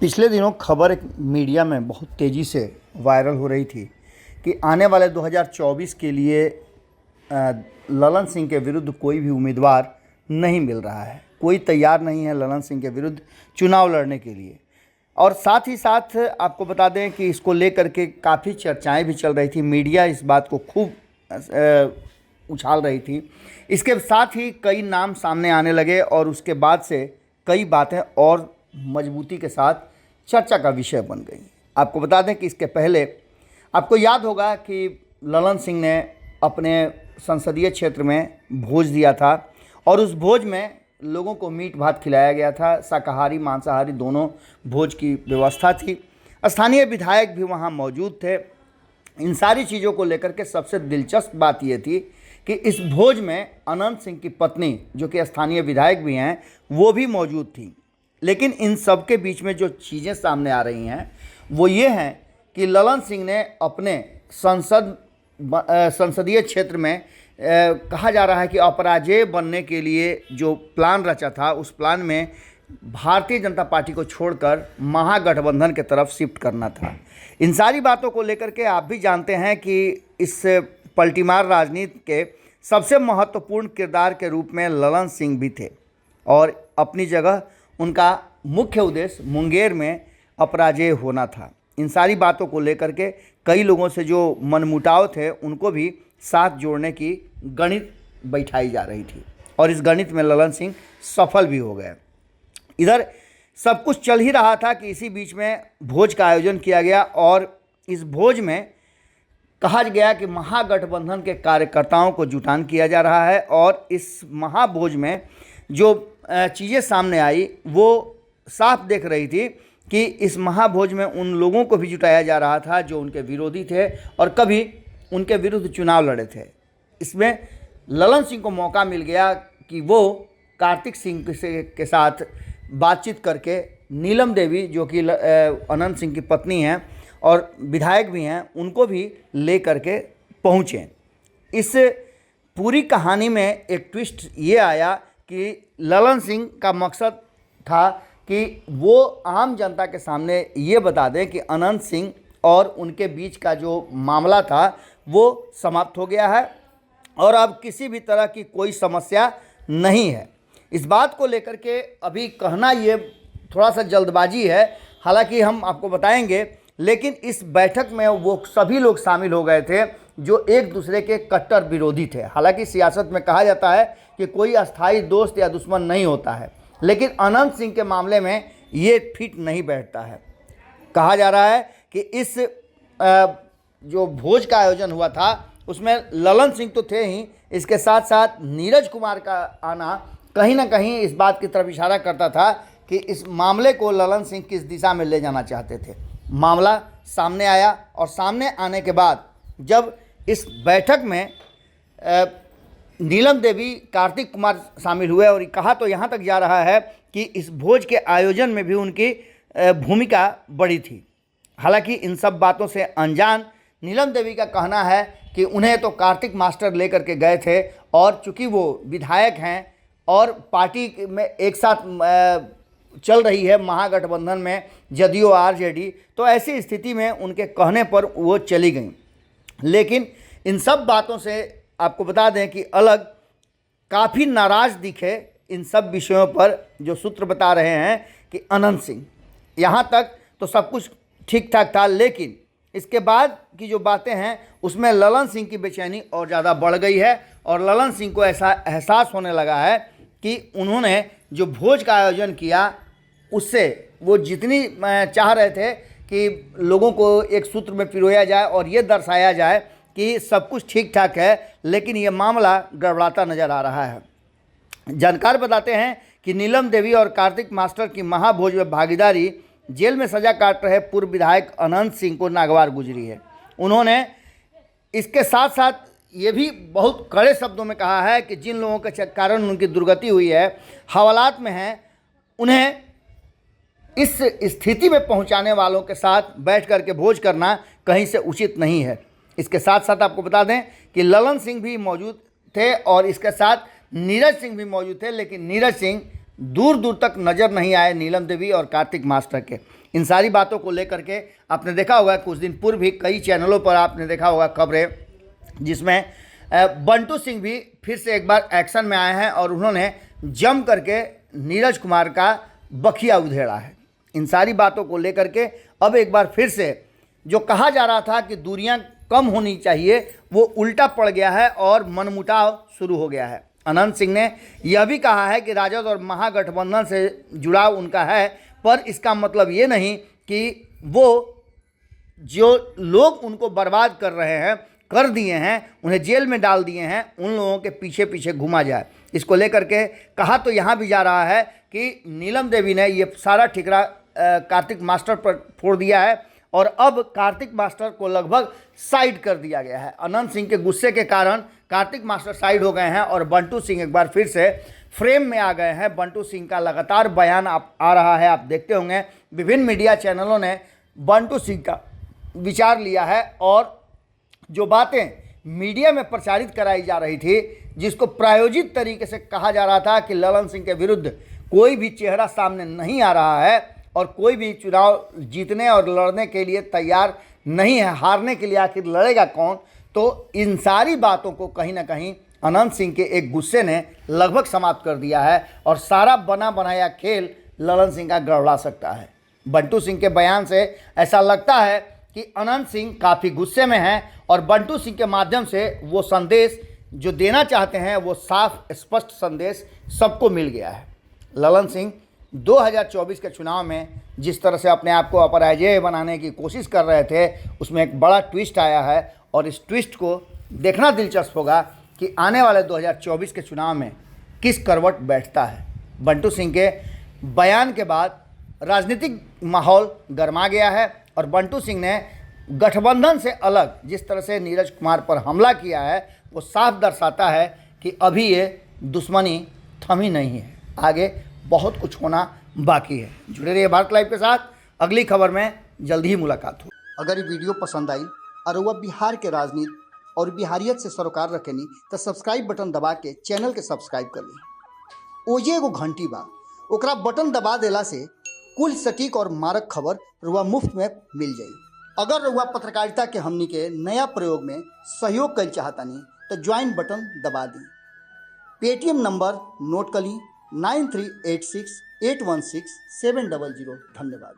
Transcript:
पिछले दिनों खबर एक मीडिया में बहुत तेज़ी से वायरल हो रही थी कि आने वाले 2024 के लिए ललन सिंह के विरुद्ध कोई भी उम्मीदवार नहीं मिल रहा है। कोई तैयार नहीं है ललन सिंह के विरुद्ध चुनाव लड़ने के लिए। और साथ ही साथ आपको बता दें कि इसको लेकर के काफ़ी चर्चाएं भी चल रही थी। मीडिया इस बात को खूब उछाल रही थी। इसके साथ ही कई नाम सामने आने लगे और उसके बाद से कई बातें और मजबूती के साथ चर्चा का विषय बन गई। आपको बता दें कि इसके पहले आपको याद होगा कि ललन सिंह ने अपने संसदीय क्षेत्र में भोज दिया था और उस भोज में लोगों को मीट भात खिलाया गया था। शाकाहारी मांसाहारी दोनों भोज की व्यवस्था थी। स्थानीय विधायक भी वहाँ मौजूद थे। इन सारी चीज़ों को लेकर के सबसे दिलचस्प बात ये थी कि इस भोज में अनंत सिंह की पत्नी, जो कि स्थानीय विधायक भी हैं, वो भी मौजूद थी। लेकिन इन सब के बीच में जो चीज़ें सामने आ रही हैं वो ये हैं कि ललन सिंह ने अपने संसदीय क्षेत्र में कहा जा रहा है कि अपराजेय बनने के लिए जो प्लान रचा था, उस प्लान में भारतीय जनता पार्टी को छोड़कर महागठबंधन के तरफ शिफ्ट करना था। इन सारी बातों को लेकर के आप भी जानते हैं कि इस पलटीमार राजनीति के सबसे महत्वपूर्ण किरदार के रूप में ललन सिंह भी थे और अपनी जगह उनका मुख्य उद्देश्य मुंगेर में अपराजेय होना था। इन सारी बातों को लेकर के कई लोगों से जो मनमुटाव थे उनको भी साथ जोड़ने की गणित बैठाई जा रही थी और इस गणित में ललन सिंह सफल भी हो गए। इधर सब कुछ चल ही रहा था कि इसी बीच में भोज का आयोजन किया गया और इस भोज में कहा गया कि महागठबंधन के कार्यकर्ताओं को जुटान किया जा रहा है और इस महाभोज में जो चीज़ें सामने आई वो साफ देख रही थी कि इस महाभोज में उन लोगों को भी जुटाया जा रहा था जो उनके विरोधी थे और कभी उनके विरुद्ध चुनाव लड़े थे। इसमें ललन सिंह को मौका मिल गया कि वो कार्तिक सिंह के साथ बातचीत करके नीलम देवी, जो कि अनंत सिंह की पत्नी हैं और विधायक भी हैं, उनको भी ले करके पहुँचे। इस पूरी कहानी में एक ट्विस्ट ये आया कि ललन सिंह का मकसद था कि वो आम जनता के सामने ये बता दें कि अनंत सिंह और उनके बीच का जो मामला था वो समाप्त हो गया है और अब किसी भी तरह की कोई समस्या नहीं है। इस बात को लेकर के अभी कहना ये थोड़ा सा जल्दबाजी है, हालांकि हम आपको बताएंगे। लेकिन इस बैठक में वो सभी लोग शामिल हो गए थे जो एक दूसरे के कट्टर विरोधी थे। हालांकि सियासत में कहा जाता है कि कोई अस्थाई दोस्त या दुश्मन नहीं होता है, लेकिन अनंत सिंह के मामले में ये फिट नहीं बैठता है। कहा जा रहा है कि इस जो भोज का आयोजन हुआ था उसमें ललन सिंह तो थे ही, इसके साथ साथ नीरज कुमार का आना कहीं ना कहीं इस बात की तरफ इशारा करता था कि इस मामले को ललन सिंह किस दिशा में ले जाना चाहते थे। मामला सामने आया और सामने आने के बाद जब इस बैठक में नीलम देवी, कार्तिक कुमार शामिल हुए और कहा तो यहाँ तक जा रहा है कि इस भोज के आयोजन में भी उनकी भूमिका बड़ी थी। हालांकि इन सब बातों से अनजान नीलम देवी का कहना है कि उन्हें तो कार्तिक मास्टर लेकर के गए थे और चूँकि वो विधायक हैं और पार्टी में एक साथ चल रही है महागठबंधन में जदयू आरजेडी, तो ऐसी स्थिति में उनके कहने पर वो चली गई। लेकिन इन सब बातों से आपको बता दें कि अलग काफ़ी नाराज़ दिखे इन सब विषयों पर जो सूत्र बता रहे हैं कि अनंत सिंह। यहाँ तक तो सब कुछ ठीक ठाक था, लेकिन इसके बाद की जो बातें हैं उसमें ललन सिंह की बेचैनी और ज़्यादा बढ़ गई है और ललन सिंह को ऐसा एहसास होने लगा है कि उन्होंने जो भोज का आयोजन किया उससे वो जितनी चाह रहे थे कि लोगों को एक सूत्र में पिरोया जाए और ये दर्शाया जाए कि सब कुछ ठीक ठाक है, लेकिन ये मामला गड़बड़ाता नज़र आ रहा है। जानकार बताते हैं कि नीलम देवी और कार्तिक मास्टर की महाभोज में भागीदारी जेल में सजा काट रहे पूर्व विधायक अनंत सिंह को नागवार गुजरी है। उन्होंने इसके साथ साथ ये भी बहुत कड़े शब्दों में कहा है कि जिन लोगों के कारण उनकी दुर्गति हुई है, हवालात में हैं, उन्हें इस स्थिति में पहुंचाने वालों के साथ बैठ कर के भोज करना कहीं से उचित नहीं है। इसके साथ साथ आपको बता दें कि ललन सिंह भी मौजूद थे और इसके साथ नीरज सिंह भी मौजूद थे, लेकिन नीरज सिंह दूर दूर तक नज़र नहीं आए नीलम देवी और कार्तिक मास्टर के। इन सारी बातों को लेकर के आपने देखा होगा कुछ दिन पूर्व भी कई चैनलों पर आपने देखा होगा खबरें, जिसमें बंटू सिंह भी फिर से एक बार एक्शन में आए हैं और उन्होंने जम करके नीरज कुमार का बखिया उधेड़ा है। इन सारी बातों को लेकर के अब एक बार फिर से जो कहा जा रहा था कि दूरियां कम होनी चाहिए, वो उल्टा पड़ गया है और मनमुटाव शुरू हो गया है। अनंत सिंह ने यह भी कहा है कि राजद और महागठबंधन से जुड़ाव उनका है, पर इसका मतलब ये नहीं कि वो जो लोग उनको बर्बाद कर रहे हैं, कर दिए हैं, उन्हें जेल में डाल दिए हैं, उन लोगों के पीछे पीछे घुमा जाए। इसको लेकर के कहा तो यहाँ भी जा रहा है कि नीलम देवी ने ये सारा ठिकरा कार्तिक मास्टर पर फोड़ दिया है और अब कार्तिक मास्टर को लगभग साइड कर दिया गया है। अनंत सिंह के गुस्से के कारण कार्तिक मास्टर साइड हो गए हैं और बंटू सिंह एक बार फिर से फ्रेम में आ गए हैं। बंटू सिंह का लगातार बयान आ रहा है, आप देखते होंगे विभिन्न मीडिया चैनलों ने बंटू सिंह का विचार लिया है और जो बातें मीडिया में प्रचारित कराई जा रही थी, जिसको प्रायोजित तरीके से कहा जा रहा था कि ललन सिंह के विरुद्ध कोई भी चेहरा सामने नहीं आ रहा है और कोई भी चुनाव जीतने और लड़ने के लिए तैयार नहीं है, हारने के लिए आखिर लड़ेगा कौन। तो इन सारी बातों को कहीं ना कहीं अनंत सिंह के एक गुस्से ने लगभग समाप्त कर दिया है और सारा बना बनाया खेल ललन सिंह का गड़बड़ा सकता है। बंटू सिंह के बयान से ऐसा लगता है कि अनंत सिंह काफ़ी गुस्से में हैं और बंटू सिंह के माध्यम से वो संदेश जो देना चाहते हैं वो साफ स्पष्ट संदेश सबको मिल गया है। ललन सिंह 2024 के चुनाव में जिस तरह से अपने आप को अपराजय बनाने की कोशिश कर रहे थे, उसमें एक बड़ा ट्विस्ट आया है और इस ट्विस्ट को देखना दिलचस्प होगा कि आने वाले 2024 के चुनाव में किस करवट बैठता है। बंटू सिंह के बयान के बाद राजनीतिक माहौल गर्मा गया है और बंटू सिंह ने गठबंधन से अलग जिस तरह से नीरज कुमार पर हमला किया है वो साफ दर्शाता है कि अभी ये दुश्मनी थमी नहीं है, आगे बहुत कुछ होना बाकी है। जुड़े रहिए भारत लाइव के साथ, अगली खबर में जल्दी ही मुलाकात हो। अगर ये वीडियो पसंद आई और वह बिहार के राजनीति और बिहारियत से सरोकार रखेनी तो सब्सक्राइब बटन दबा के चैनल के सब्सक्राइब कर ली। ओजे एगो घंटी बा, ओकरा बटन दबा देला से कुल सटीक और मारक खबर रुआ मुफ्त में मिल जाई। अगर रुआ पत्रकारिता के हमनी के नया प्रयोग में सहयोग कर चाहतानी तो ज्वाइन बटन दबा दी। पेटीएम नंबर नोट कर ली 9386816700। धन्यवाद।